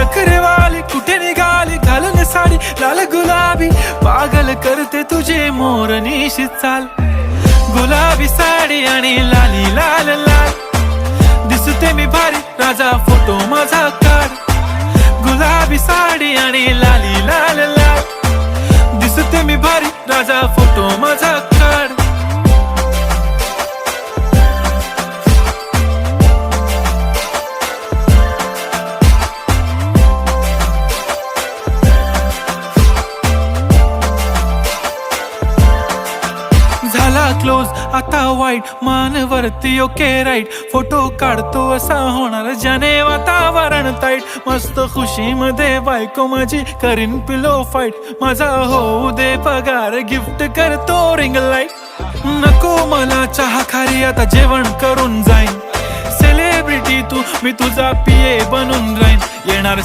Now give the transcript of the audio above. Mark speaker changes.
Speaker 1: नखरेवाली कुठे निघाली घालून साडी लाल गुलाबी, पागल करते तुझे मोरनीशी चाल. गुलाबी साडी आणि लाली लाल लाल, दिसते मी भारी राजा फोटो माझा काढ. गुलाबी साडी आणि लाली लाल लाल, दिसते मी भारी राजा फोटो माझा काढ. झाला क्लोज आता वाईट, मानवरती ओके राईट, फोटो काढतो असा होणार ज्याने वातावरण ताईट. मस्त खुशी मध्ये बायको माझी करीन पिलो फाईट, माझा होऊ दे पगार गिफ्ट करतो रिंग लाईट. नको मला चहा खारी आता जेवण करून जाईन, सेलिब्रिटी तू मी तुझा पिये बनून राहीन. येणार